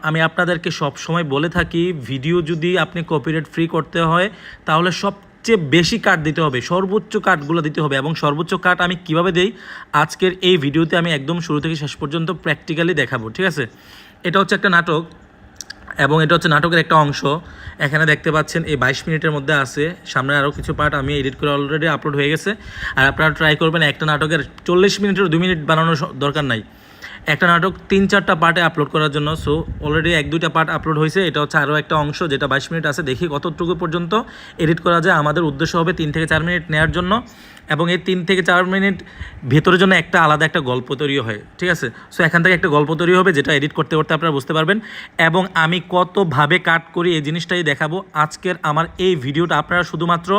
আমি আপনাদেরকে সবসময় বলে থাকি, ভিডিও যদি আপনি কপিরাইট ফ্রি করতে হয় তাহলে সবচেয়ে বেশি কাট দিতে হবে, সর্বোচ্চ কাটগুলো দিতে হবে। এবং সর্বোচ্চ কাট আমি কিভাবে দেই আজকের এই ভিডিওতে আমি একদম শুরু থেকে শেষ পর্যন্ত প্র্যাকটিক্যালি দেখাবো, ঠিক আছে? এটা হচ্ছে একটা নাটক এবং এটা হচ্ছে নাটকের একটা অংশ। এখানে দেখতে পাচ্ছেন এই 22 মিনিটের মধ্যে আছে, সামনে আরও কিছু পার্ট আমি এডিট করে অলরেডি আপলোড হয়ে গেছে। আর আপনারা ট্রাই করবেন একটা নাটকের 40 মিনিটের 2 মিনিট বানানোর দরকার নাই, একটা নাটক 3-4টা পার্টে আপলোড করার জন্য। সো অলরেডি 1-2টা পার্ট আপলোড হয়েছে, এটা হচ্ছে আরও একটা অংশ যেটা 22 মিনিট আছে। দেখি কতটুকু পর্যন্ত এডিট করা যায়। আমাদের উদ্দেশ্য হবে 3 থেকে 4 মিনিট নেওয়ার জন্য, এবং এই 3 থেকে 4 মিনিট ভেতরের জন্য একটা আলাদা একটা গল্প তৈরি হয়, ঠিক আছে? সো এখান থেকে একটা গল্প তৈরি হবে যেটা এডিট করতে করতে আপনারা বুঝতে পারবেন। এবং আমি কতভাবে কাট করি এই জিনিসটাই দেখাবো আজকের আমার এই ভিডিওটা। আপনারা শুধুমাত্র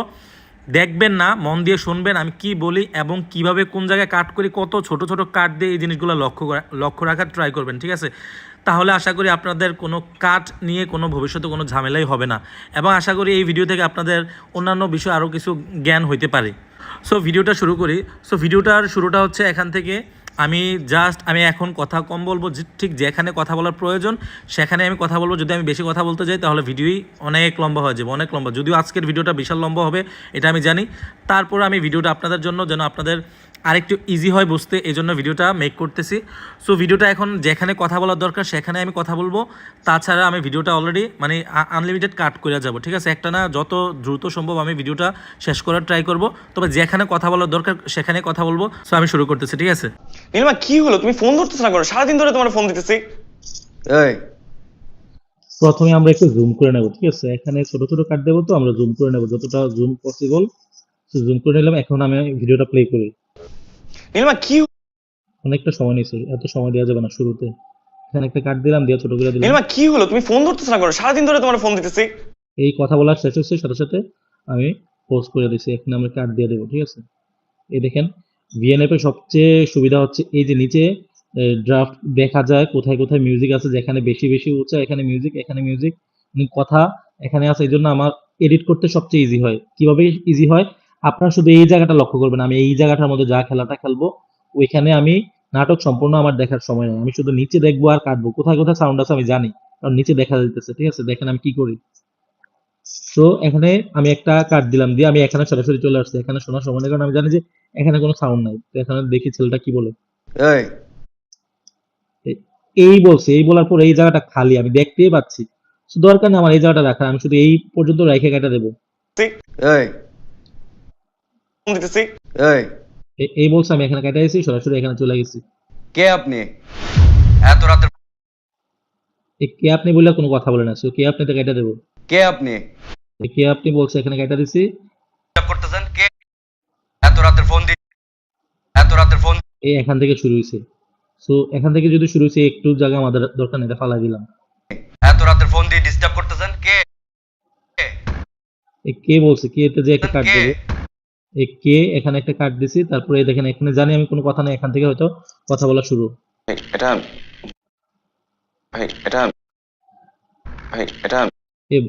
দেখবেন না, মন দিয়ে শুনবেন আমি কি বলি এবং কিভাবে কোন জায়গায় কাট করি, কত ছোট ছোট কাট দিয়ে এই জিনিসগুলো লক্ষ্য রাখার ট্রাই করবেন, ঠিক আছে? তাহলে আশা করি আপনাদের কোনো কাট নিয়ে কোনো ভবিষ্যতে কোনো ঝামেলাই হবে না, এবং আশা করি এই ভিডিও থেকে আপনাদের অন্যান্য বিষয় আরও কিছু জ্ঞান হইতে পারে। সো ভিডিওটা শুরু করি। সো ভিডিওটার শুরুটা হচ্ছে এখান থেকে। আমি এখন কথা কম বলবো, ঠিক যেখানে কথা বলার প্রয়োজন সেখানে আমি কথা বলবো। যদি আমি বেশি কথা বলতে যাই তাহলে ভিডিওই অনেক লম্বা হয়ে যাবে, অনেক লম্বা। যদিও আজকের ভিডিওটা বিশাল লম্বা হবে এটা আমি জানি, তারপর আমি ভিডিওটা আপনাদের জন্য যেন আপনাদের আরেকটু ইজি হয় বুঝতে, এই জন্য ভিডিওটা মেক করতেছি। সো ভিডিওটা এখন যেখানে কথা বলার দরকার সেখানে আমি কথা বলবো, তাছাড়া আমি ভিডিওটা অলরেডি মানে আনলিমিটেড কাট করে যাব, ঠিক আছে? একটা না, যত দ্রুত সম্ভব আমি ভিডিওটা শেষ করার ট্রাই করব, তবে যেখানে কথা বলার দরকার সেখানে কথা বলবো। সো আমি শুরু করতেছি, ঠিক আছে? নীলিমা কি হলো, তুমি ফোন ধরতেছ না? করো সারাদিন ধরে তোমার ফোন দিতেছি। এই প্রথমে আমরা একটু জুম করে নেব, ঠিক আছে? এখানে ছোট ছোট কাট দেবো, তো আমরা জুম করে নেব যতটা জুম পসিবল। জুম করে নিলাম। এখন আমি ভিডিওটা প্লে করি। নীলিমা কি অনেকটা সময় নিয়েছে, এত সময় দেওয়া যাবে না শুরুতে। এখানে একটা কাট দিলাম, দিয়ে ছোট করে দিলাম। নীলিমা কি হলো, তুমি ফোন ধরতেছ না? করো সারাদিন ধরে তোমার ফোন দিতেছি। এই কথা বলার শেষ হচ্ছে সাথে সাথে আমি পোস্ট করে দিচ্ছি। এখানে আমরা কাট দিয়ে দেবো, ঠিক আছে? এই দেখেন, ভিএনএফ এর সবচেয়ে সুবিধা হচ্ছে এই যে নিচে ড্রাফট দেখা যায়, কোথায় কোথায় মিউজিক আছে, যেখানে বেশি বেশি উঁচা এখানে মিউজিক, এখানে মিউজিক, কথা এখানে আছে। এই জন্য আমার এডিট করতে সবচেয়ে ইজি হয়। কিভাবে ইজি হয়, আপনারা শুধু এই জায়গাটা লক্ষ্য করবেন। আমি এই জায়গাটার মধ্যে যা খেলাটা খেলবো, ওইখানে আমি নাটক সম্পূর্ণ আমার দেখার সময় নেই, আমি শুধু নিচে দেখবো আর কাটবো। কোথায় কোথায় সাউন্ড আছে আমি জানি, কারণ নিচে দেখা যাইতেছে, ঠিক আছে? দেখেন আমি কি করি। তো এখানে আমি একটা কাট দিলাম, দিয়ে আমি এখানে সরাসরি চলে আসছি। এখানে শোনার সময় নেই, কারণ আমি জানি যে এখানে কোনো সাউন্ড নাই। তো এখানে দেখি ছেলেটা কি বলে। এই এই বলছে, এই বলার পর এই জায়গাটা খালি, আমি দেখতেই পাচ্ছি। তো দরকার নেই আমার এই জায়গাটা রাখা, আমি শুধু এই পর্যন্ত রেখে কেটে দেবো। এই ফোন দিতেছি। এই এই বলছে, আমি এখানে কেটে গেছি, সরাসরি এখানে চলে গেছি। কে আপনি এত রাতে? কে আপনি বললে কোনো কথা বলে না, সো কে আপনি তো কেটে দেবো। কে আপনি কে আপনি বলছে, এখানে কেটে দিছি। করতেছেন? কে এত রাতের ফোন দি এত রাতের ফোন? এই এখান থেকে শুরু হয়েছে। সো এখান থেকে যদি শুরু হয়েছে, একটু জায়গা আমাদের দরকার নেই, এটা ফালাই দিলাম। এত রাতের ফোন দিয়ে ডিস্টার্ব করতেছেন? কে কে বলছে, কে এতে যে একটা কাট কে দেবো। কে এখানে একটা কাট দিছি, তারপরে দেখেন এখানে জানি আমি কোনো কথা নেই, এখান থেকে হয়তো কথা বলা শুরু। এটা ভাই এটা ভাই এটা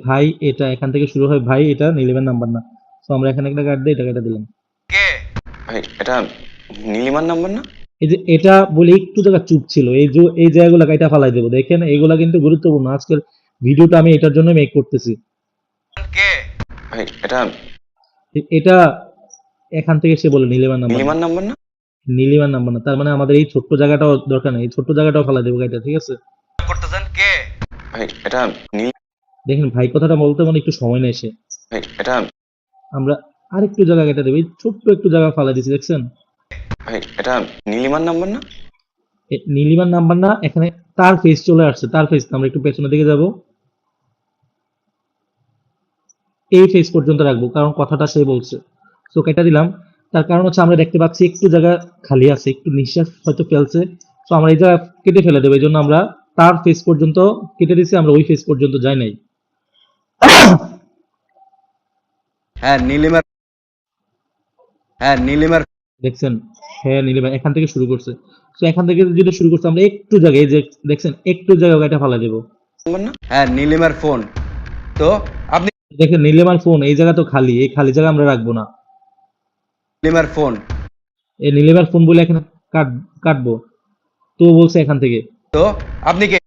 ভাই এটা এখান থেকে শুরু হয়, ভাই এটা নীলিমের নাম্বার না। তো আমরা এখানে একটা কাট দিই, এটা কেটে দিলাম। কে ভাই এটা নীলিমার নাম্বার না? এই যে এটা বলে একটু জায়গা চুপ ছিল, এই জায়গাগুলো কাইটা ফালাই দেবো। দেখেন এগুলা কিন্তু গুরুত্বপূর্ণ, আজকের ভিডিওটা আমি এটার জন্য মেক করতেছি। কে ভাই এটা এটা এখান থেকে সে বলে নীলিমার নাম্বার, নীলিমার নাম্বার না? নীলিমার নাম্বার না। তার মানে আমাদের এই ছোট্ট জায়গাটাও দরকার নেই, এই ছোট্ট জায়গাটাও ফালাই দেবো কাইটা, ঠিক আছে? করতেছেন? কে ভাই এটা দেখেন ভাই কথাটা বলতে মানে একটু সময় নেই সে। ভাই এটা আমরা আরেকটু জায়গা কেটে দেবো, এই ছোট্ট একটু জায়গা ফালাই দিচ্ছি, দেখছেন? ভাই এটা নীলিমার নাম্বার না? নীলিমার নাম্বার না, এখানে তার ফেস চলে আসছে, তার ফেস। আমরা একটু পেছনের দিকে যাব, এই ফেস পর্যন্ত রাখবো, কারণ কথাটা সে বলছে। সো কেটে দিলাম। তার কারণ হচ্ছে আমরা দেখতে পাচ্ছি একটু জায়গা খালি আছে, একটু নিঃশ্বাস হয়তো ফেলছে। তো আমরা এই জায়গা কেটে ফেলে দেবো, এই জন্য আমরা তার ফেস পর্যন্ত কেটে দিচ্ছি, আমরা ওই ফেস পর্যন্ত যাই নাই। হ্যাঁ নীলিমার দেখছেন? হ্যাঁ নীলিমা এখান থেকে শুরু করছে। তো এখান থেকে যদি শুরু করছে, আমরা একটু জায়গায়, এই যে দেখছেন একটু জায়গা এটা ফালা দেবো। নাম্বার না? হ্যাঁ নীলিমার ফোন। তো আপনি দেখেন নীলিমার ফোন, এই জায়গা তো খালি, এই খালি জায়গা আমরা রাখবো না। নীলিমার ফোন। এই নীলিমার ফোন বলে এখানে কাটবো। তো বলছে এখান থেকে। তো আপনি কে?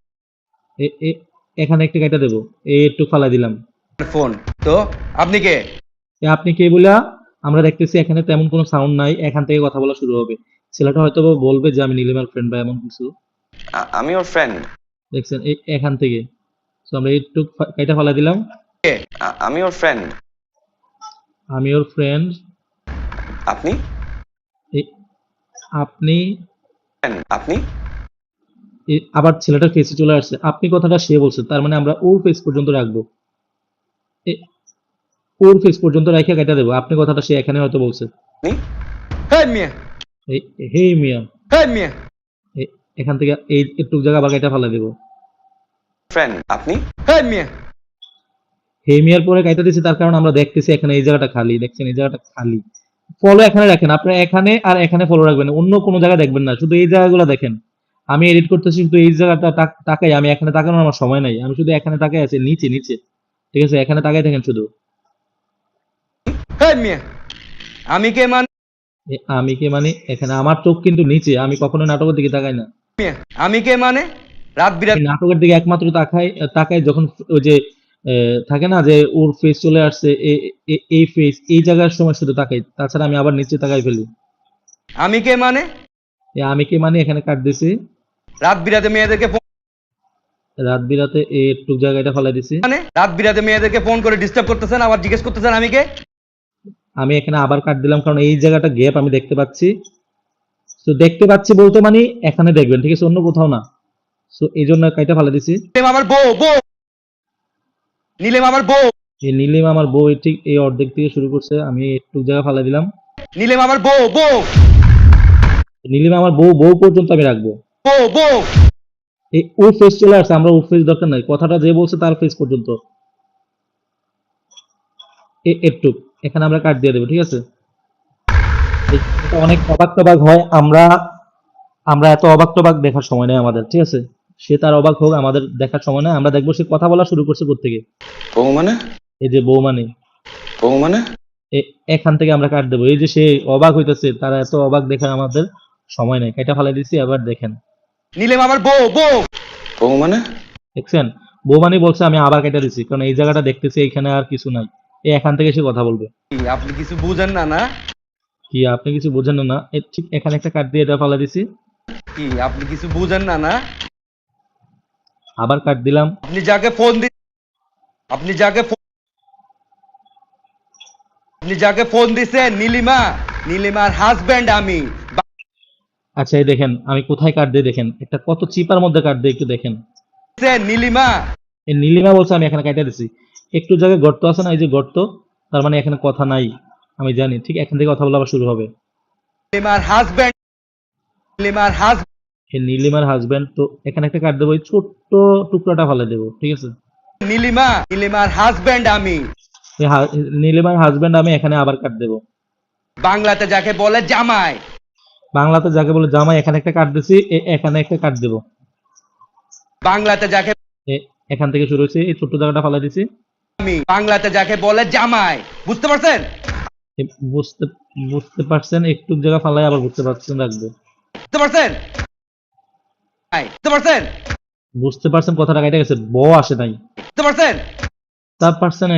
এখানে একটা কাইটা দেবো, একটু ফালাই দিলাম। ফোন তো আপনি কে? আপনি কে বলা, আমরা দেখতেছি এখানে তেমন কোনো সাউন্ড নাই, এখান থেকে কথা বলা শুরু হবে। ছেলেটা হয়তো বা বলবে যে আমি নীলিমার ফ্রেন্ড বা এমন কিছু, আমি ওর ফ্রেন্ড। দেখছেন এখান থেকে। তো আমরা একটু কাইটা ফালাই দিলাম, কে? আমি ওর ফ্রেন্ড। আমি ওর ফ্রেন্ড। আপনি? আপনি আপনি? আবার ছেলেটার ফেসে চলে আসছে, আপনি কথাটা সে বলছে, তার মানে আমরা ওর ফেস পর্যন্ত রাখবো। এ- ওর ফেস পর্যন্ত রেখে কেটে দেবো, আপনি কথাটা সে এখানে হয়তো বলছে। আপনি? হ্যাঁ মিয়া। হে মিয়া, হ্যাঁ মিয়া। এখান থেকে এই একটু জায়গা আবার কেটে ফেলা দেবো। ফ্রেন্ড আপনি? হ্যাঁ মিয়া। হে মিয়ার পরে কাইটা দিচ্ছি, তার কারণ আমরা দেখতেছি এখানে এই জায়গাটা খালি, দেখছেন এই জায়গাটা খালি। ফলো এখানে রাখেন, আপনারা এখানে আর এখানে ফলো রাখবেন, অন্য কোনো জায়গায় দেখবেন না, শুধু এই জায়গাগুলো দেখেন। আমি এডিট করতেছি শুধু এই জায়গাটা তাকাই, আমি এখানে তাকানোর আমার সময় নাই, আমি শুধু এখানে তাকাই আছি, নিচে নিচে, ঠিক আছে, এখানে তাকাই থাকেন শুধু। হ্যাঁ মিয়া। আমি কে মানে? আমি কে মানে, এখানে আমার চোখ কিন্তু নিচে, আমি কখনো নাটকের দিকে তাকাই না। মিয়া আমি কে মানে? রাত বিরাত। এই নাটকের দিকে একমাত্র তাকাই যখন ওই যে থাকে না যে ওর ফেস চলে আসছে, এই ফেস এই জায়গার সময় শুধু তাকাই, তাছাড়া আমি আবার নিচে তাকাই ফেলি। আমি কে মানে? আমি কি মানে এখানে কাট দিছি, রাত বিরাতে মেয়েদেরকে ফোন রাত বিরাতে এই একটু জায়গাটা ফেলাই দিছি। মানে রাত বিরাতে মেয়েদেরকে ফোন করে ডিস্টার্ব করতেছেন, আবার জিজ্ঞেস করতেছেন আমি কে? আমি এখানে আবার কাট দিলাম, কারণ এই জায়গাটা গ্যাপ আমি দেখতে পাচ্ছি। তো দেখতে পাচ্ছি বলতে মানে এখানে দেখবেন, ঠিক আছে, অন্য কোথাও না। তো এই জন্য কাইটা ফেলাই দিছি। নিলেম আমার বউ বউ। নিলেম আমার বউ। এই নীলিমা আমার বউ ঠিক এই অর্ধেক থেকে শুরু করছে, আমি একটু জায়গা ফেলাই দিলাম। নিলেম আমার বউ বউ। নীলিমা আমার বউ বউ পর্যন্ত আমি রাখবো। বউ বউ। এই ওর ফেস চলে আসছে, আমরা ওর ফেস দরকার নাই, কথাটা যে বলছে তার ফেস পর্যন্ত। একটু এখানে আমরা কাট দিয়ে দেবো, ঠিক আছে। এটা অনেক অবাক টবাক হয়, আমরা আমরা এত অবাক টবাক দেখার সময় নেই আমাদের, ঠিক আছে। সে তার অবাক হোক, আমাদের দেখার সময় নেই, আমরা দেখবো সে কথা বলা শুরু করছে কোত্থেকে। বউ মানে? এই যে বউ মানে, বউ মানে? এখান থেকে আমরা কাট দেবো। এই যে সে অবাক হইতেছে, তারা এত অবাক দেখার আমাদের সময় নেই, কেটে ফেলাই দিচ্ছি, আবার দেখেন। নিলেম আমার বউ বউ। বউ মানে? দেখছেন, বউ মানে বলছে, আমি আবার কেটে দিচ্ছি, কারণ এই জায়গাটা দেখতেছি এখানে আর কিছু নাই, এখান থেকে সে কথা বলবে। আপনি কিছু বুঝেন না না? কি আপনি কিছু বোঝেন না? ঠিক এখানে একটা কাট দিয়ে এটা ফেলা দিছি, কি আপনি কিছু বুঝেন না না? আবার কাট দিলাম। আপনি যাকে ফোন দি আপনি যাকে আপনি যাকে ফোন দিছেন নীলিমা, নীলিমার হাজবেন্ড আমি। আচ্ছা এই দেখেন আমি কোথায় কাট দিয়ে, দেখেন একটা কত চিপার মধ্যে কাট দিয়ে, একটু দেখেন। নীলিমা। এই নীলিমা বলছে, আমি এখানে কাটা দিছি। একটু জায়গায় গর্ত আছে না, এই যে গর্ত, তার মানে এখানে কথা নাই, আমি জানি, ঠিক এখান থেকে কথা বলা আবার শুরু হবে। নীলিমার হাজবেন্ড। নীলিমার হাজবেন্ড। এই নীলিমার হাজবেন্ড, তো এখানে একটা কাট দেবো, এই ছোট্ট টুকরাটা ফেলে দেবো, ঠিক আছে। নীলিমা, নীলিমার হাজবেন্ড আমি। নীলিমার হাজবেন্ড আমি, এখানে আবার কাট দেবো। বাংলাতে যাকে বলে জামাই। বাংলাতে যাকে বলে জামাই, এখানে একটা কাট দিছি, এখানে একটা কাট দেবো। বাংলাতে যাকে এখান থেকে শুরু হয়েছে, এই ছোট্ট জায়গাটা ফেলা দিছি। আমি, বাংলাতে যাকে বলে জামাই, বুঝতে পারছেন? বুঝতে বুঝতে পারছেন, একটু জায়গা ফালাই আবার বুঝতে পারছেন রাখবো। বুঝতে পারছেন? বুঝতে পারছেন? বুঝতে পারছেন, কথাটা কেটে গেছে, ব আসে নাই। বুঝতে পারছেন? তার পার্সেন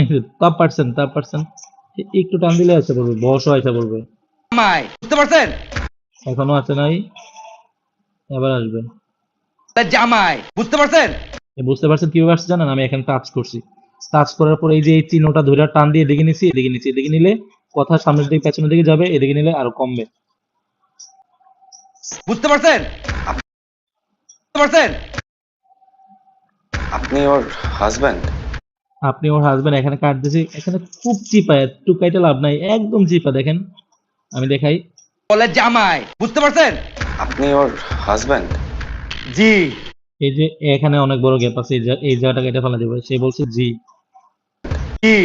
একটু টান দিলে আসে পড়বে, বসও আসা পড়বে। জামাই, বুঝতে পারছেন? এখনো আছে নাই, এবার আসবে। জামাই, বুঝতে পারছেন? বুঝতে পারছেন কিভাবে আসছে জানেন, আমি এখানে টাচ করছি, টাচ করার পর এই যে এই চিহ্নটা ধরে টান দিয়ে এদিকে নিছি, এদিকে নিচে, এদিকে নিলে কথা সামনের দিকে পেছনের দিকে যাবে, এদিকে নিলে আরো কমবে। বুঝতে পারছেন? বুঝতে পারছেন? আপনি ওর হাজবেন্ড। আপনি ওর হাজবেন্ড, এখানে কাট দিছি, এখানে খুব চিপা, একটু কাইটে লাভ নাই, একদম চিপা, দেখেন আমি দেখাই। বলে জামাই, বুঝতে পারছেন? আপনি ওর হাজবেন্ড। জি। এই যে এখানে অনেক বড় গ্যাপ আছে, এই জায়গাটা কেটে ফেলা যাবে, সে বলছে জি। জি।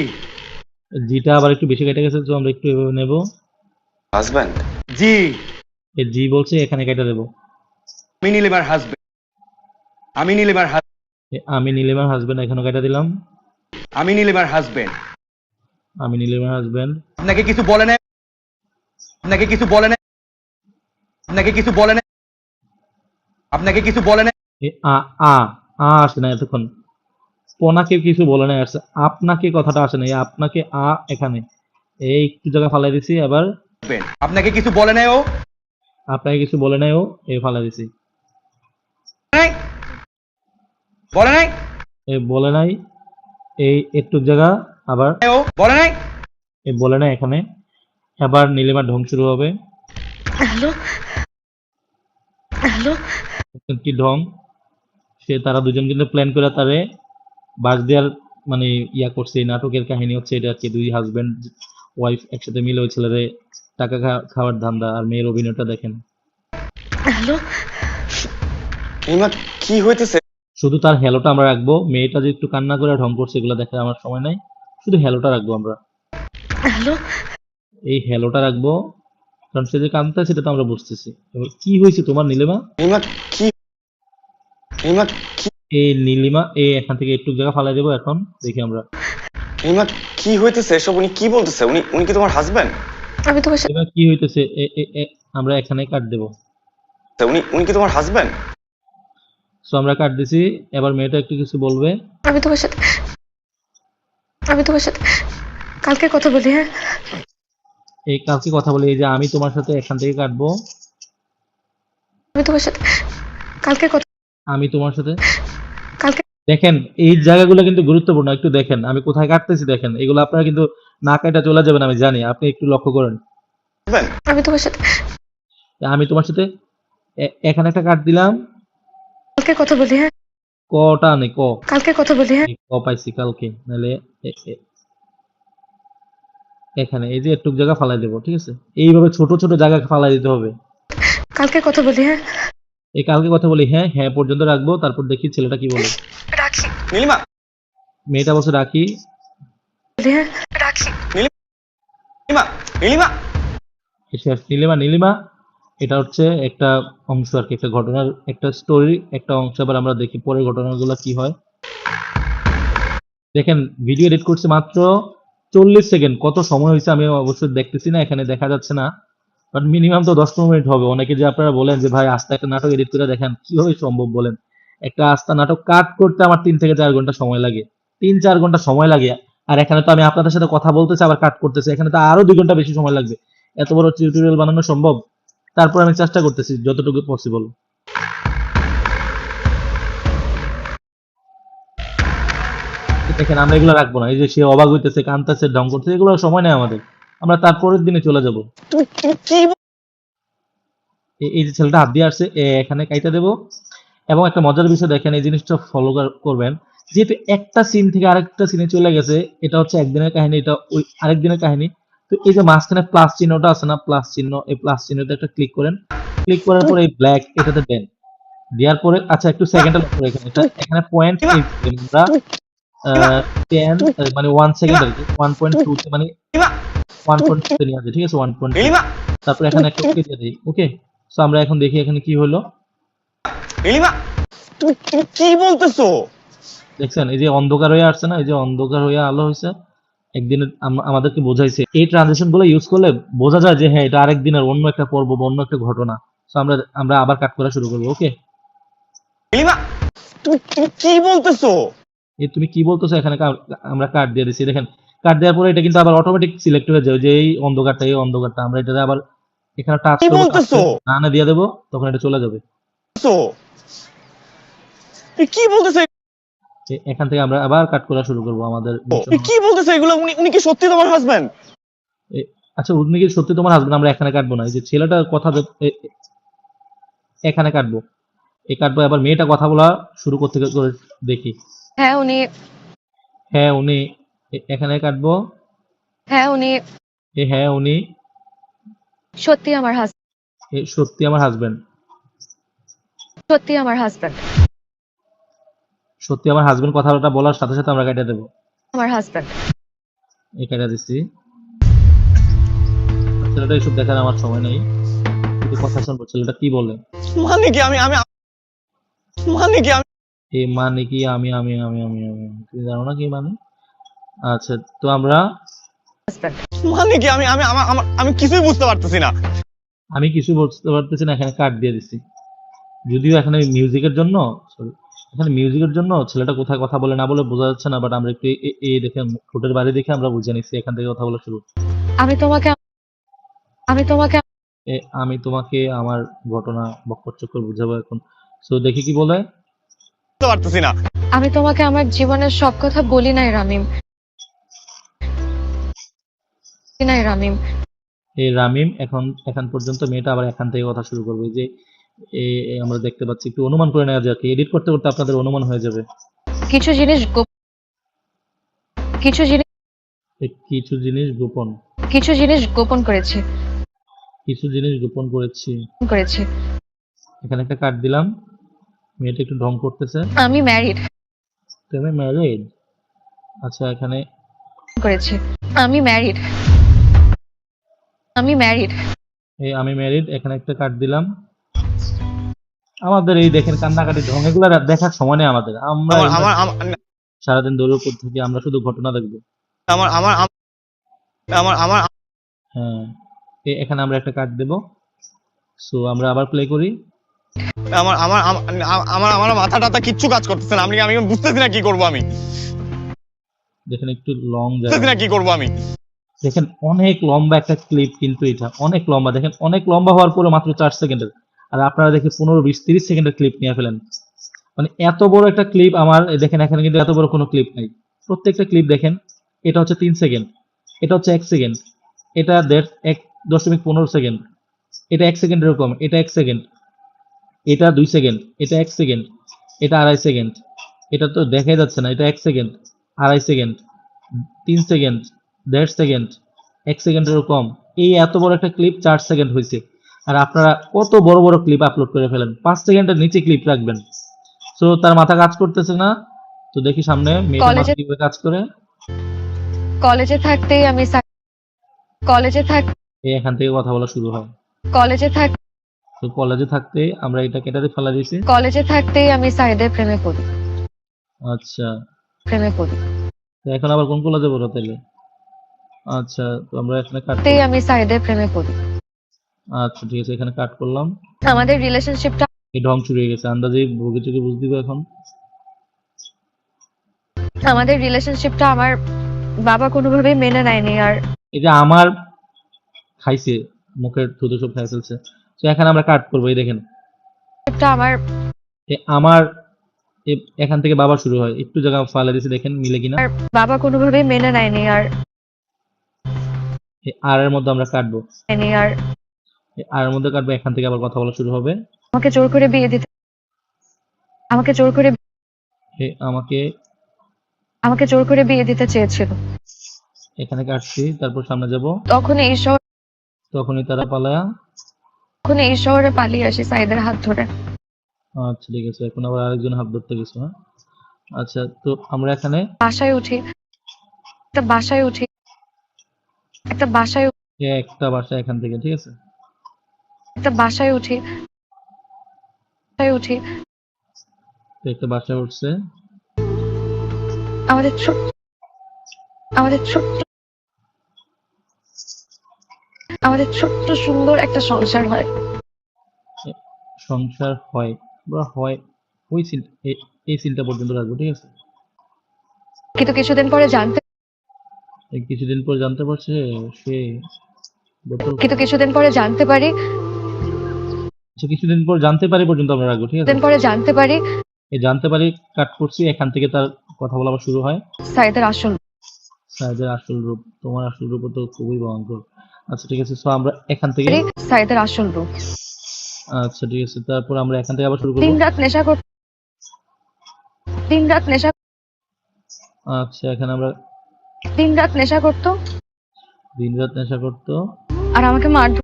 জিটা আবার একটু বেশি কেটে গেছে, তো আমরা একটু এভাবে নেব। হাজবেন্ড। জি। এই জি বলছে, এখানে কেটে দেবো। আমি নীলিমার হাজবেন্ড। আমি নীলিমার আমি নীলিমার হাজবেন্ড, এখানে কেটে দিলাম। আমি নীলিমার হাজবেন্ড। আমি নীলিমার হাজবেন্ড। আপনাকে কিছু বলে না? আপনাকে কিছু বলে না? আপনাকে কিছু বলে না? আপনাকে কিছু বলে না? আ আ আসে না এতক্ষণ, পনাকে কিছু বলে নাই, আসছে আপনাকে, কথাটা আসে না, এই আপনাকে এখানে এই একটু জায়গা ফালাই দিছি, আবার আপনাকে কিছু বলে নাই ও? আপনাকে কিছু বলে নাই ও, এই ফালাই দিছি, নাই? বলে নাই? এই বলে নাই, এই একটু জায়গা আবার ও বলে নাই? এই বলে নাই এখানে, আবার নীলিমার ঢং শুরু হবে, হ্যালো হ্যালো কি ঢং, তারা দুজন কিন্তু প্ল্যান করে তারে বাস দেওয়ার মানে ইয়া করছে। এই নাটকের কাহিনী হচ্ছে এটা আর কি, দুই হাজবেন্ড ওয়াইফ একসাথে মিলে ওই ছেলেরে টাকা খাওয়ার ধান্দা, আর মেয়ের অভিনয়টা দেখেন। হ্যালো নীলিমা কি হইতেছে? শুধু তার হ্যালোটা আমরা রাখবো, মেয়েটা যে একটু কান্না করে ঢং করছে এগুলো দেখার আমার সময় নাই, শুধু হ্যালোটা রাখবো আমরা, হ্যালো এই হ্যালোটা রাখবো, কারণ সে যে কান্দতে সেটা তো আমরা বুঝতেছি। এবার কি হয়েছে তোমার নীলিমা? নীলিমা কি? নীলিমা কি? এই নীলিমা এই এখান থেকে একটু জায়গা ফালাই দেবো, এখন দেখি আমরা। নীলিমা কি হইতেছে এসব? উনি কি বলতেছে? উনি কি তোমার হাজবেন্ড? আমি তোমার সাথে এবার কি হইতেছে, আমরা এখানে কাট দেবো। উনি কি তোমার হাজবেন্ড? সো আমরা কাট দিছি, এবার মেয়েটা একটু কিছু বলবে। আমি তোমার সাথে আমি তোমার সাথে কালকে কথা বলি। হ্যাঁ এই কালকে কথা বলি, এই যে আমি তোমার সাথে এখান থেকে কাটবো, আমি তোমার সাথে কালকে কথা আমি তোমার সাথে। কালকে দেখেন এই জায়গাগুলো কিন্তু গুরুত্বপূর্ণ, একটু দেখেন আমি কোথায় কাটতেছি, দেখেন এগুলো আপনারা কিন্তু না কাটা চলে যাবেন, আমি জানি, আপনি একটু লক্ষ্য করেন। আমি তোমার সাথে আমি তোমার সাথে এখানে একটা কাট দিলাম, কালকে কথা বলি। হ্যাঁ কটা নেই কালকে কথা বলি। হ্যাঁ এই পাইছি কালকে, নাহলে এখানে এই যে একটু জায়গা ফালাই দেবো, ঠিক আছে, এইভাবে ছোট ছোট জায়গা ফালাই দিতে হবে। কালকে কথা বলি। হ্যাঁ এই কালকে কথা বলি, হ্যাঁ হ্যাঁ পর্যন্ত রাখবো, তারপর দেখি ছেলেটা কি বলে। রাখি নীলিমা মেয়েটা বসে রাখি, বলি। হ্যাঁ রাখি নীলিমা নীলিমা নীলিমা নীলিমা এটা হচ্ছে একটা অংশ আর কি, একটা ঘটনার একটা স্টোরি একটা অংশ। আবার আমরা দেখি পরের ঘটনাগুলো কি হয়। দেখেন ভিডিও এডিট করছে মাত্র 40 সেকেন্ড, কত সময় হয়েছে আমি অবশ্যই দেখতেছি না, এখানে দেখা যাচ্ছে না, বাট মিনিমাম তো 10-15 মিনিট হবে। অনেকে যে আপনারা বলেন যে ভাই আস্তে একটা নাটক এডিট করে দেখেন, কিভাবে সম্ভব বলেন? একটা আস্তা নাটক কাট করতে আমার 3 থেকে 4 ঘন্টা সময় লাগে, 3-4 ঘন্টা সময় লাগে। আর এখানে তো আমি আপনাদের সাথে কথা বলতেছি আবার কাট করতেছি, এখানে তো আরো 2 ঘন্টা বেশি সময় লাগবে। এত বড় টিউটোরিয়াল বানানো সম্ভব? তারপর আমি চেষ্টা করতেছি যতটুকু পসিবল। দেখেন আমরা এগুলো রাখবো না, এই যে সে অবাক হইতেছে, কাঁদতেছে, ঢং করতেছে, এগুলো সময় নেই আমাদের, আমরা তারপরের দিনে চলে যাব। তুমি কি এই যে ছেলেটা হাত দিয়ে আসছে, এখানে কাইটা দেবো। এবং একটা মজার বিষয় দেখেন, এই জিনিসটা ফলো করবেন, যেহেতু একটা সিন থেকে আরেকটা সিনে চলে গেছে, এটা হচ্ছে একদিনের কাহিনী, এটা ওই আরেক দিনের কাহিনী। তো এই যে মাঝখানে প্লাস চিহ্নটা আছে না, প্লাস চিহ্ন, এই প্লাস চিহ্নটা একটা ক্লিক করেন, ক্লিক করার পরে এই ব্ল্যাক এটাতে দেন, দেওয়ার পরে আচ্ছা একটু সেকেন্ডটা লক্ষ্য করে এখানে পয়েন্ট আমরা 10 মানে 1 সেকেন্ড আর কি, 1.2 তে মানে 1.2 তে নিয়ে আসবে, ঠিক আছে 1.2। নীলিমা তারপর এখানে একটা ওকে দিয়ে দিই, ওকে। সো আমরা এখন দেখি এখানে কি হলো। নীলিমা তুমি কি বলতেছো? দেখছেন এই যে অন্ধকার হয়ে আসছে না, এই যে অন্ধকার হয়ে আলো হয়েছে, একদিন আমাদেরকে বোঝাইছে। এই ট্রানজিশন গুলো ইউজ করলে বোঝা যায় যে হ্যাঁ এটা আরেক দিনের অন্য একটা পর্ব বা অন্য একটা ঘটনা। সো আমরা আবার কাট করা শুরু করবো, ওকে। নীলিমা তুমি কি বলতেছো? এই তুমি কি বলতেছো, এখানে আমরা কাট দিয়ে দিচ্ছি, দেখেন কাট দেওয়ার পরে এটা কিন্তু আবার অটোমেটিক সিলেক্ট হয়ে যায় যে এই অন্ধকারটা আমরা এটা আবার এখানে টাচ কি করবো, বলতেছো? না দিয়ে দেবো, তখন এটা চলে যাবে। কি বলতেছে? এখান থেকে আমরা আবার কাট করা শুরু করবো আমাদের কি বলতেছে এগুলো? উনি কি সত্যি তোমার হাজবেন্ড? আচ্ছা উনি কি সত্যি তোমার হাজবেন্ড? আমরা এখানে কাটবো না, এই যে ছেলেটার কথা এখানে কাটবো, এই কাটবো। আবার মেয়েটা কথা বলা শুরু করতে করে দেখি, হ্যাঁ উনি হ্যাঁ উনি এখানে কাটবো, হ্যাঁ উনি হ্যাঁ উনি সত্যি আমার হাজবেন্ড। সত্যি আমার হাজবেন্ড, সত্যি আমার হাজবেন্ড। সত্যি আমার হাজবেন্ড কথাটা বলার সাথে সাথে আমরা কেটে দেবো, আমার হাজবেন্ড। এই কেটে দিচ্ছি। ছেলেটা এসব দেখার আমার সময় নেই, কিন্তু কথা শুনবো ছেলেটা কি বলে। মানে কি আমি মানে কি আমি এই মানে কি আমি তুমি জানো না কি মানে? আচ্ছা তো আমরা মানে কি আমি কিছুই বুঝতে পারতেছি না। আমি কিছু বুঝতে পারতেছি না, এখানে কাট দিয়ে দিচ্ছি, যদিও এখানে মিউজিকের জন্য sorry, এখানে মিউজিকের জন্য ছেলেটা কোথায় কথা বলে না বলে বোঝা যাচ্ছে না, বাট আমরা একটু এই দেখে ঠোঁটের বাইরে দেখে আমরা বুঝে নিচ্ছি এখান থেকে কথা বলা শুরু। আমি তোমাকে আমি তোমাকে আমি তোমাকে আমার ঘটনা বক্কর চক্কর বুঝাবো এখন। সো দেখি কি বলে। পারতেছি না। আমি তোমাকে আমার জীবনের সব কথা বলি নাই রামিম। এই রামিম এখন পর্যন্ত মেয়েটা আবার এখান থেকে কথা শুরু করবে যে আমরা দেখতে পাচ্ছি, একটু অনুমান করে নেওয়া যাক, এডিট করতে করতে আপনাদের অনুমান হয়ে যাবে। কিছু জিনিস কিছু জিনিস কিছু জিনিস গোপন কিছু জিনিস গোপন করেছি করেছি। এখানে একটা কার্ড দিলাম, মেয়েটা একটু ঢং করতেছে। আমি ম্যারিড তুমি ম্যারিড? আচ্ছা, এখানে করেছি। আমি ম্যারিড আমি ম্যারিড, এখানে একটা কার্ড দিলাম। আমাদের এই দেখেন কান্নাকাটি ঢং, এগুলো দেখার সময় নেই আমাদের। আমরা আমার সারাদিন দৌড়ের উপর থেকে আমরা শুধু ঘটনা দেখবো। আমার আমার আমার আমার হ্যাঁ, এখানে আমরা একটা কার্ড দেব। সো আমরা আবার প্লে করি। আমার আমার আমার আমার মাথা টাথা কিচ্ছু কাজ করতেছে না। আমি বুঝতেছি না কি করবো আমি। দেখেন একটু লং যায়, বুঝতেছি না কি করবো আমি। দেখেন অনেক লম্বা একটা ক্লিপ, কিন্তু এটা অনেক লম্বা। দেখেন অনেক লম্বা হওয়ার পরে মাত্র 4 সেকেন্ডের, আর আপনারা দেখে 15, 20, 30 সেকেন্ডের ক্লিপ নিয়ে ফেলেন। মানে এত বড় একটা ক্লিপ আমার দেখেন, এখানে কিন্তু এত বড় কোনো ক্লিপ নেই। প্রত্যেকটা ক্লিপ দেখেন, এটা হচ্ছে 3 সেকেন্ড, এটা হচ্ছে 1 সেকেন্ড, এটা 1.15 সেকেন্ড, এটা 1 সেকেন্ড এরকম, এটা 1 সেকেন্ড, এটা 2 সেকেন্ড, এটা 1 সেকেন্ড, এটা 2.5 সেকেন্ড, এটা তো দেখাই যাচ্ছে না, এটা 1 second, 2.5 second, 3 second, 1.5 second, 1 second এরকম। এই এত বড় একটা ক্লিপ 4 সেকেন্ড হয়েছে। আর আপনারা কত বড় বড় ক্লিপ আপলোড করে ফেলেন, 5 সেকেন্ডের নিচে ক্লিপ রাখবেন। সো তার মাথা কাজ করতেছে না। তো দেখি সামনে মেয়েটার মাথা কিভাবে কাজ করে। কলেজে থাকতেই আমি এখান থেকে কথা বলা শুরু হয়। কলেজে থাক তো কলেজে থাকতে আমরা এটা কেটারে ফেলা দিয়েছি। কলেজে থাকতেই আমি সাইদের প্রেমে পড়ি আচ্ছা, তো এখন আবার কোন কলেজে পড়ো তাহলে? আচ্ছা, তো আমরা এখানে কাট তাই আমি সাইদের প্রেমে পড়ি। আচ্ছা ঠিক আছে, এখানে কাট করলাম। আমাদের রিলেশনশিপটা এই ঢং শুরু হয়ে গেছে, আন্দাজে ভুগে চুকে বুঝ দিব এখন। আমার বাবা কোনোভাবেই মেনে নেয়নি। আর এই যে আমার খাইছে, মুখের থুতু সব খাই ফেলছে। তো এখানে আমরা কাট করবো। এই দেখেন আমার আমার এখান থেকে বাবা শুরু হয়, একটু জায়গা ফালা দিয়েছে, দেখেন মিলে কিনা। বাবা কোনোভাবেই মেনে নেয়নি। আর এর মধ্যে আমরা কাটবো, আর এর মধ্যে কাটবো। এখান থেকে আবার কথা বলা শুরু হবে। আমাকে জোর করে বিয়ে দিতে আমাকে জোর করে বিয়ে দিতে চেয়েছিল। এখানে কাটছি, তারপর সামনে যাব। তখনই তারা পালায়া এই শহরে পালিয়ে আসি সাইদের হাত ধরে। আচ্ছা ঠিক আছে, এখন আবার আরেকজন হাত ধরতে গেছে। হ্যাঁ, আচ্ছা, তো আমরা এখানে বাসায় উঠি একটা বাসায় একটা বাসা এখান থেকে, ঠিক আছে, উঠি তো একটা বাসায় উঠছে। আমাদের ছোট্ট সুন্দর একটা সংসার হয়। বা হয় ওই সিন, এই সিনটা পর্যন্ত রাখবো, ঠিক আছে। কিন্তু কিছুদিন পরে জানতে কিছুদিন পর জানতে পারছে সে বোতল। কিছুদিন পরে জানতে পারি কিছুদিন পর জানতে পারি পর্যন্ত আমরা রাখবো, ঠিক আছে। এই জানতে পারি কাট করছি, এখান থেকে তার কথা বলা আবার শুরু হয়। সাইদের আসল রূপ, তোমার আসল রূপ তো খুবই ভয়ঙ্কর। আচ্ছা ঠিক আছে, সো আমরা এখান থেকে সাইদের আসল রূপ। আচ্ছা ঠিক আছে, তারপর আমরা এখান থেকে আবার শুরু করব। দিনরাত নেশা আচ্ছা, এখানে আমরা দিনরাত নেশা করতো আর আমাকে মারতো।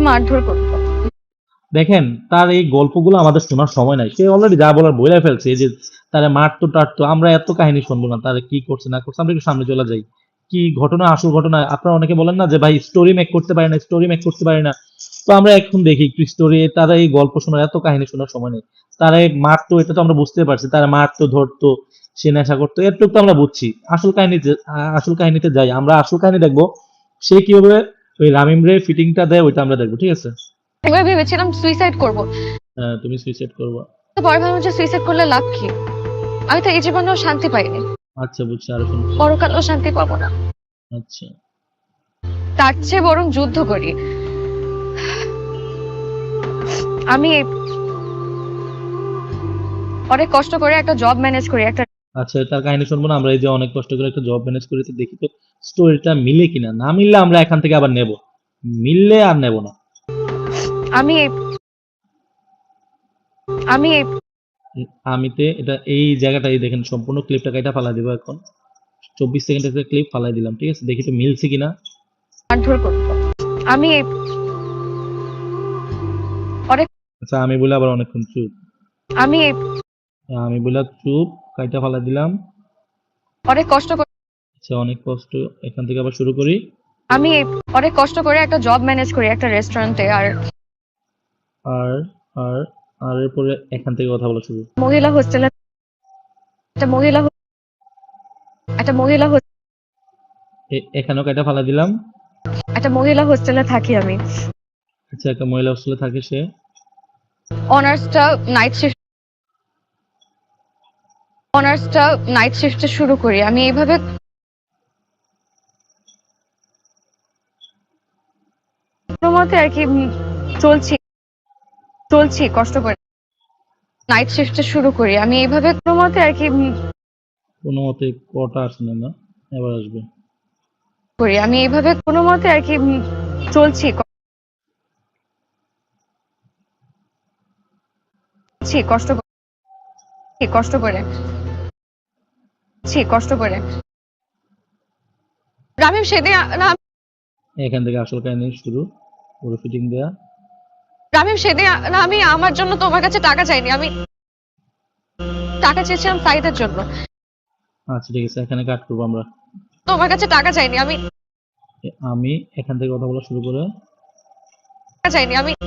মারধর করতো। দেখেন তার এই গল্পগুলো আমাদের শোনার সময় নাই, সে অলরেডি যা বলার বলে ফেলছে। এই যে তারে মারতো টারতো, আমরা এত কাহিনী শুনবো না, তারে কি করছে না করছে। আমরা একটু সামনে চলে যাই, কি ঘটনা, আসল ঘটনা। আপনারা অনেকে বলেন না যে ভাই স্টোরি মেক করতে পারি না, তো আমরা এখন দেখি একটু স্টোরি। তারা এই গল্প শোনার, এত কাহিনী শোনার সময় নেই। তারা মারতো, এটা তো আমরা বুঝতে পারছি, তারা মারতো ধরতো, সে নেশা করতো, এটুকু তো আমরা বুঝছি। আসল কাহিনীতে যাই, আমরা আসল কাহিনী দেখবো। সে কিভাবে ওই রামিম রে ফিটিংটা দেয় ওইটা আমরা দেখবো, ঠিক আছে? একবার ভেবেছিলাম সুইসাইড করব, হ্যাঁ, তুমি সুইসাইড করবা। তো পরে ভাবলাম যে সুইসাইড করলে লাভ কি? আমি তো এই জীবনেও শান্তি পাইনি, আচ্ছা, বুঝছি, আরো শুনছি। পরকালেও শান্তি পাবো না। আচ্ছা, তার চেয়ে বরং যুদ্ধ করি। আমি অনেক কষ্ট করে একটা জব ম্যানেজ করি, একটা আচ্ছা, তার কাহিনী শুনবো না আমরা? এই যে অনেক কষ্ট করে একটা জব ম্যানেজ করি, তো দেখি তো স্টোরিটা মিলে কিনা। না মিললে আমরা এখান থেকে আবার নেব, মিললে আর নেব না। আমি আমি আমিতে এটা এই জায়গাটাই দেখেন, সম্পূর্ণ ক্লিপটা কাইটা ফালাই দিব এখন। 24 সেকেন্ডের একটা ক্লিপ ফালাই দিলাম, ঠিক আছে? দেখি তো মিলছে কিনা। মারধর করব। আমি অনেক আচ্ছা, আমি বলে আবার অনেকক্ষণ চুপ। আমি আমি বলে চুপ, কাইটা ফালাই দিলাম। অনেক কষ্ট করে আচ্ছা, অনেক কষ্ট। এখান থেকে আবার শুরু করি। আমি অনেক কষ্ট করে একটা জব ম্যানেজ করি একটা রেস্টুরেন্টে, আর আর আর আর এরপরে এখান থেকে কথা বলা শুরু। মহিলা হোস্টেলে একটা মহিলা এখানেও কাইটা ফালাই দিলাম। একটা মহিলা হোস্টেলে থাকি আমি। আচ্ছা, একটা মহিলা হোস্টেলে থাকে সে। অনার্সটা নাইট শিফটে শুরু করি। আমি এইভাবে কোনো মতে আর কি চলছি কষ্ট করে নাইট শিফটে শুরু করি। আমি এইভাবে কোনো মতে আর কি কোনো মতে কটা আসলে না, এবার আসবে। করি। আমি এইভাবে কোনো মতে আর কি চলছি কষ্ট করে কষ্ট করে। রামিম সেদিন এখান থেকে আসল কাহিনী শুরু, পুরো ফিটিং দেয়া। আমি আমার জন্য তোমার কাছে টাকা চাইনি, আমি টাকা চেয়েছিলাম সাইদের জন্য। আচ্ছা, ঠিক আছে, এখানে কাট করবো আমরা। তোমার কাছে টাকা চাইনি, আমি আমি এখান থেকে কথা বলা শুরু করে।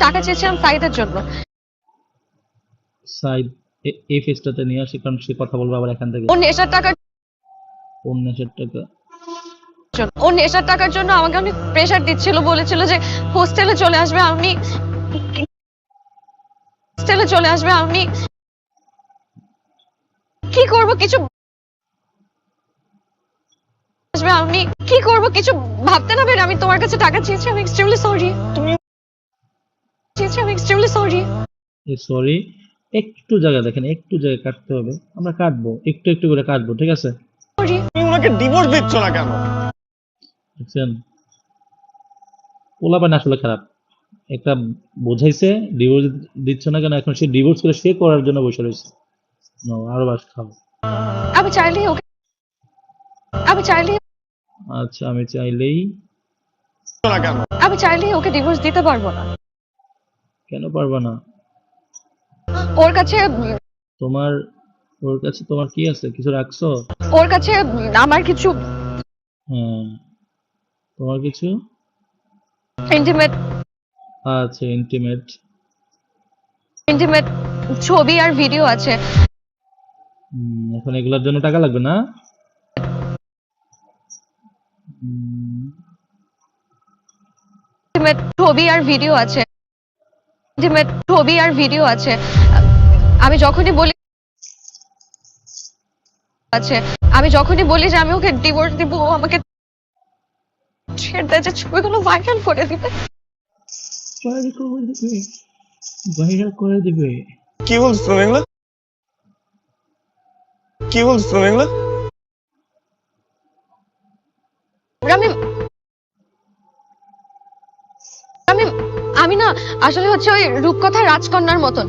টাকা চেয়েছিলাম সাইদের জন্য। সাইড এই ফেসটাতে নিয়ে আসি, কারণ সে কথা বলবো আবার এখান থেকে। ও নেশার টাকার জন্য আমাকে অনেক প্রেশার দিচ্ছিল, বলেছিল যে হোস্টেলে চলে আসবে। আমি কি করব কিছু ভাবতে না পেরে আমি তোমার কাছে টাকা চেয়েছি। আমি এক্সট্রিমলি সরি। সরি, একটু জায়গা দেখেন, একটু জায়গা কাটতে হবে, আমরা কাটবো, একটু একটু করে কাটবো, ঠিক আছে? তুমি ওনাকে ডিভোর্স দিচ্ছ না কেন? বুঝছেন, পোলাপান আসলে খারাপ। একটা বোঝাইছে ডিভোর্স দিচ্ছ না কেন, এখন সে ডিভোর্স করে সে করার জন্য বসে রয়েছে। আরো বাস খাও। আমি চাইলেই আচ্ছা, আমি চাইলেই না কেন? ওকে ডিভোর্স দিতে পারবো না। কেন পারবা না? ওর কাছে তোমার কি আছে? কিছু রাখছো? ওর কাছে আমার কিছু হ্যাঁ, তোমার কিছু। ইন্টিমেট আচ্ছা, ইন্টিমেট ছবি আর ভিডিও আছে। এখন এগুলোর জন্য টাকা লাগবে না? ছবি আর ভিডিও আছে। আমি যখনই বলি যে আমি ওকে ডিভোর্স দিব, ও আমাকে ছেড়ে দেয় যে ছবিগুলো ভাইরাল করে দিবে। ভাইরাল করে দিবে। কি বলছো তুমি এগুলো? আমি না আসলে হচ্ছে ওই রূপকথার রাজকন্যার মতন।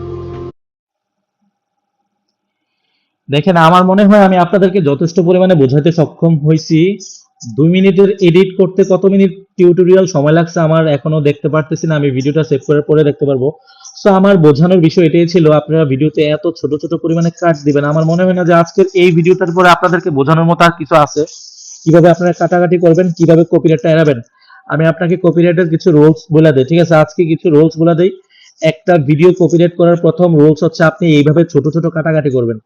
দেখেন, আমার মনে হয় আমি আপনাদেরকে যথেষ্ট পরিমাণে বোঝাতে সক্ষম হয়েছি। 2 মিনিটের এডিট করতে কত মিনিট টিউটোরিয়াল সময় লাগছে আমার এখনো দেখতে পারতেছি না, আমি ভিডিওটা সেভ করে পরে দেখতে পারবো। সো আমার বোঝানোর বিষয় এটাই ছিল, আপনারা ভিডিওতে এত ছোট ছোট পরিমাণে কাট দিবেন। আমার মনে হয় না যে আজকের এই ভিডিওটার পরে আপনাদেরকে বোঝানোর মতো আর কিছু আছে, কিভাবে আপনারা কাটাকাটি করবেন, কিভাবে কপিরাইটটা এড়াবেন। আমি আপনাকে কপিরাইটের কিছু রুলস বলে দেই, ঠিক আছে? আজকে কিছু রুলস বলে দেই। একটা ভিডিও কপিরাইট করার প্রথম রুলস হচ্ছে আপনি এইভাবে ছোট ছোট কাটাকাটি করবেন।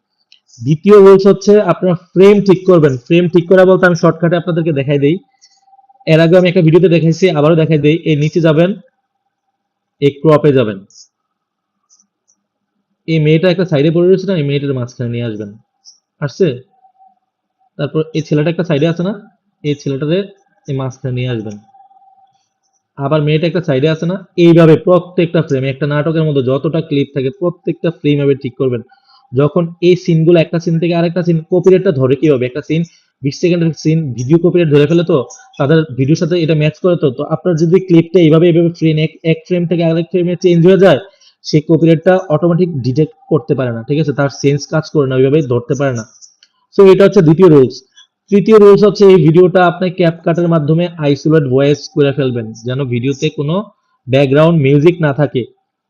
দ্বিতীয় রুলস হচ্ছে আপনার ফ্রেম ঠিক করবেন। ফ্রেম ঠিক করা বলতে আমি শর্টকাটে আপনাদেরকে দেখাই দেই। এর আগে আমি একটা ভিডিওতে দেখাইছি, আবারও দেখাই দেই। এই নিচে যাবেন, এই ক্রপে যাবেন, এই মেয়েটা একটা সাইডে পড়ে রয়েছে না, এই মেয়েটার মাঝখানে নিয়ে আসবেন। আসছে? তারপর এই ছেলেটা একটা সাইডে আছে না, এই ছেলেটারে এই মাঝখানে নিয়ে আসবেন। আবার মেয়েটা একটা সাইডে আছে না, এইভাবে প্রত্যেকটা ফ্রেমে, একটা নাটকের মধ্যে যতটা ক্লিপ থাকে প্রত্যেকটা ফ্রেম এভাবে ঠিক করবেন। যখন এই সিনগুলো একটা সিন থেকে আরেকটা সিন কপিরাইটটা ধরে কিভাবে, একটা সিন 20 সেকেন্ডের সিন ভিডিও কপিরাইট ধরে ফেলে, তো তাদের ভিডিওর সাথে এটা ম্যাচ করে। তো আপনার যদি ক্লিপটা এইভাবে এইভাবে ফ্রেম এক ফ্রেম থেকে আরেক ফ্রেমে চেঞ্জ হয়ে যায়, সেই কপিরাইটটা অটোমেটিক ডিটেক্ট করতে পারে না, ঠিক আছে, তার সেন্স কাজ করে না, ওইভাবে ধরতে পারে না। সো এটা হচ্ছে দ্বিতীয় রুলস। তৃতীয় রুলস হচ্ছে এই ভিডিওটা আপনি ক্যাপকাটের মাধ্যমে আইসোলেট ভয়েস করে ফেলবেন, যেন ভিডিওতে কোনো ব্যাকগ্রাউন্ড মিউজিক না থাকে।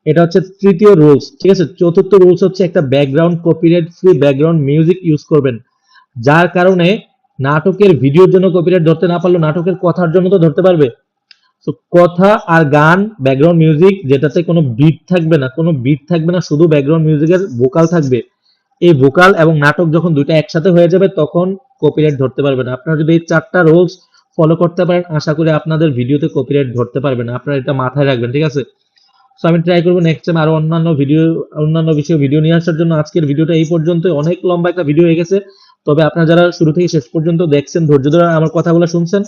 এটা হচ্ছে তৃতীয় রুলস, ঠিক আছে। চতুর্থ রুলস হচ্ছে একটা background copyright free background music use করবেন, যার কারণে নাটকের ভিডিওর জন্য কপিরাইট ধরতে না পারলেও নাটকের কথার জন্য তো ধরতে পারবে। তো কথা আর গান, ব্যাকগ্রাউন্ড মিউজিক যেটাতে কোনো বিট থাকবে না, শুধু ব্যাকগ্রাউন্ড মিউজিকের ভোকাল থাকবে। এই ভোকাল এবং নাটক যখন দুইটা একসাথে হয়ে যাবে তখন কপিরাইট ধরতে পারবে না। আপনারা যদি এই 4টা রুলস ফলো করতে পারেন, আশা করি আপনাদের ভিডিওতে কপিরাইট ধরতে পারবে না। আপনারা এটা মাথায় রাখবেন, ঠিক আছে। সো আমি ট্রাই করবো নেক্সট টাইম আরো অন্যান্য বিষয়ে ভিডিও নিয়ে আসার জন্য। আজকের ভিডিওটা এই পর্যন্ত, অনেক লম্বা একটা ভিডিও হয়ে গেছে। তবে আপনারা যারা শুরু থেকে শেষ পর্যন্ত দেখছেন, ধৈর্য ধরে আমার কথাগুলো শুনছেন,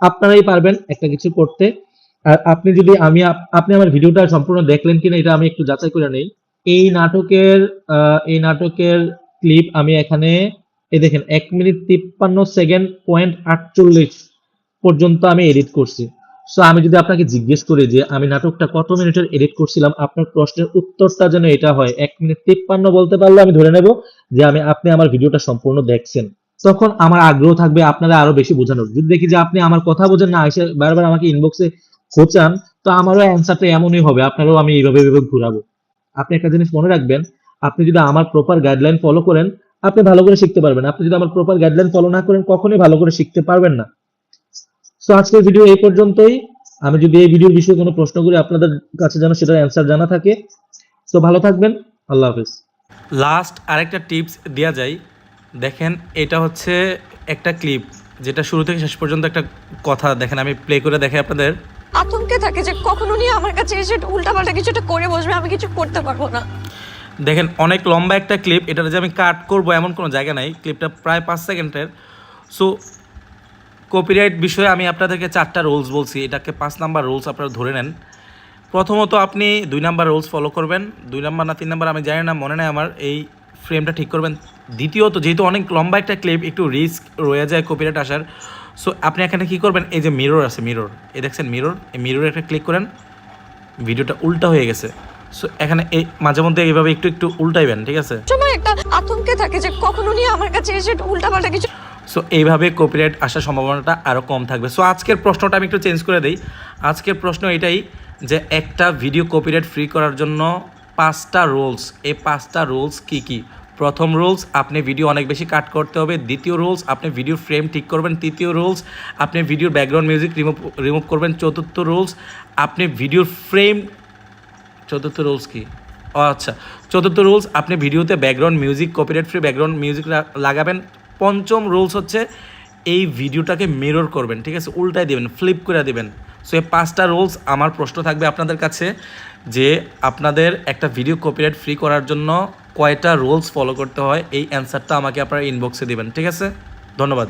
আপনারাই পারবেন একটা কিছু করতে। আর আপনি যদি আপনি আমার ভিডিওটা সম্পূর্ণ দেখলেন কিনা এটা আমি একটু যাচাই করে নেই। এই নাটকের ক্লিপ আমি এখানে এই দেখেন 1 মিনিট 53 সেকেন্ড পয়েন্ট 48 পর্যন্ত আমি এডিট করছি। সো আমি যদি আপনাকে জিজ্ঞেস করি যে আমি নাটকটা কত মিনিটের এডিট করছিলাম, আপনার প্রশ্নের উত্তরটা যেন এটা হয় 1 মিনিট 53 বলতে পারলে আমি ধরে নেব যে আপনি আমার ভিডিওটা সম্পূর্ণ দেখছেন। তখন আমার আগ্রহ থাকবে আপনারা আরো বেশি বোঝানোর। যদি দেখি যে আপনি আমার কথা বোঝেন না, এসে বারবার আমাকে ইনবক্সে খোঁচান, তো আমারও অ্যান্সারটা এমনই হবে, আপনারও আমি এইভাবে ঘুরাবো। আপনি একটা জিনিস মনে রাখবেন, আপনি যদি আমার প্রপার গাইডলাইন ফলো করেন, আপনি ভালো করে শিখতে পারবেন। আপনি যদি আমার প্রপার গাইডলাইন ফলো না করেন, কখনোই ভালো করে শিখতে পারবেন না। সো আজকের ভিডিও এই পর্যন্তই। আমি যদি এই ভিডিওর বিষয়ে কোনো প্রশ্ন করি, আপনাদের কাছে যেন সেটার অ্যান্সার জানা থাকে। তো ভালো থাকবেন, আল্লাহ হাফেজ। লাস্ট আরেকটা টিপস দেওয়া যায়। দেখেন, এটা হচ্ছে একটা ক্লিপ যেটা শুরু থেকে শেষ পর্যন্ত একটা কথা। দেখেন, আমি প্লে করে দেখাই আপনাদের। আতঙ্কে থাকে যে কখন উনি আমার কাছে এসে উল্টাপাল্টা কিছুটা করে বসবে, আমি কিছু করতে পারবো না। দেখেন, অনেক লম্বা একটা ক্লিপ, এটা যে আমি কাট করব এমন কোনো জায়গা নাই। ক্লিপটা প্রায় 5 সেকেন্ডের। সো কপিরাইট বিষয়ে আমি আপনাদেরকে 4টা রুলস বলছি, এটাকে 5 নাম্বার রুলস আপনারা ধরে নেন। প্রথমত আপনি 2 নাম্বার রুলস ফলো করবেন, 2 নাম্বার না 3 নাম্বার আমি জানি না, মনে নেই আমার। এই ফ্রেমটা ঠিক করবেন। দ্বিতীয়ত, যেহেতু অনেক লম্বা একটা ক্লিপ, একটু রিস্ক রয়ে যায় কপিরাইট আসার। সো আপনি এখানে কী করবেন, এই যে মিরর আছে, মিরর, এই দেখছেন মিরর, এই মিররে একটা ক্লিক করেন। ভিডিওটা উল্টা হয়ে গেছে। সো এখানে এই মাঝে মধ্যে এইভাবে একটু একটু উল্টাইবেন, ঠিক আছে। সময় একটা আতঙ্কে থাকে যে কখন উনি আমার কাছে এসে উল্টাপাল্টা কিছু। সো এইভাবে কপিরাইট আসার সম্ভাবনাটা আরও কম থাকবে। সো আজকের প্রশ্নটা আমি একটু চেঞ্জ করে দিই। আজকের প্রশ্ন এটাই যে একটা ভিডিও কপিরাইট ফ্রি করার জন্য 5টা রুলস। এই 5টা রুলস কী কী? প্রথম রুলস, আপনি ভিডিও অনেক বেশি কাট করতে হবে। দ্বিতীয় রুলস, আপনি ভিডিওর ফ্রেম ঠিক করবেন। তৃতীয় রুলস, আপনি ভিডিওর ব্যাকগ্রাউন্ড মিউজিক রিমুভ করবেন। চতুর্থ রুলস, আপনি ভিডিওর ফ্রেম। চতুর্থ রুলস কি? ও আচ্ছা, চতুর্থ রুলস, আপনি ভিডিওতে background music, copyright free background music লাগাবেন। পঞ্চম রুলস হচ্ছে এই ভিডিওটাকে মিরর করবেন, ঠিক আছে, উল্টায় দেবেন, ফ্লিপ করে দেবেন। সো এই 5টা রুলস। আমার প্রশ্ন থাকবে আপনাদের কাছে যে আপনাদের একটা ভিডিও কপিরাইট ফ্রি করার জন্য কয়টা রুলস ফলো করতে হয়, এই অ্যান্সারটা আমাকে আপনারা ইনবক্সে দেবেন, ঠিক আছে। ধন্যবাদ।